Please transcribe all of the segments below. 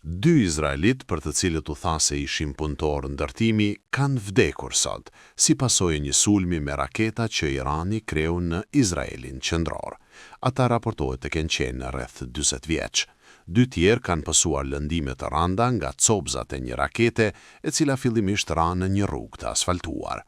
2 izraelit për të cilët u tha se ishin punëtor ndërtimi kanë vdekur sot, si pasojë një sulmi me raketa që Irani kreu në Izraelin qendror. Ata raportohet të kenë qenë rreth 40 vjeç. 2 tjerë kanë pësuar lëndime të randa nga copzat e një rakete e cila fillimisht ra në një rrugë të asfaltuar.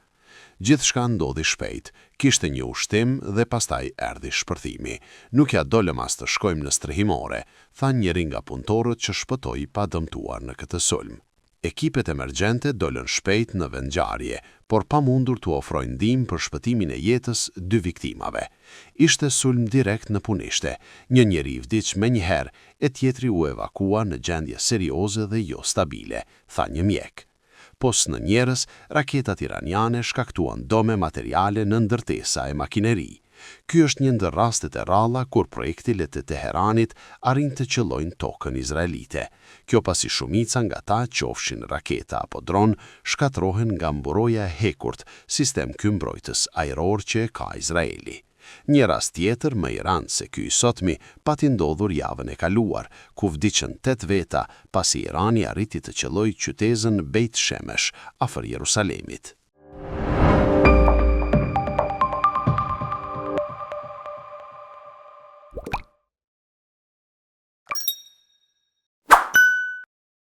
Gjithçka ndodhi shpejt, kishte një ushtim dhe pastaj erdhi shpërthimi. Nuk ja dolëm as të shkojmë në strehimore, tha njëri nga punëtorët që shpëtoi pa dëmtuar në këtë sulm. Ekipet emergjente dolën shpejt në vendngjarje, por pa mundur të ofrojnë ndihmë për shpëtimin e jetës 2 viktimave. Ishte sulm direkt në punishte, një njeri vdiq menjëherë e tjetri u evakua në gjendje serioze dhe jo stabile, tha një mjek. Pos në njerës, raketat iraniane shkaktuan dome materiale në ndërtesa e makineri. Ky është një ndër rastet e ralla kur projektilet e Teheranit arrin të qëllojnë tokën izraelite. Kjo pasi shumica nga ta, qofshin raketa apo dron, shkatrohen nga mburoja e hekurt, sistem ky mbrojtës ajror që e ka Izraeli. Një rast tjetër më i rëndë se ky i sotmi pati ndodhur javën e kaluar, ku vdiqën 8 veta pasi Irani arriti të qellojë qytetin Beit Shemesh afër Jerusalemit.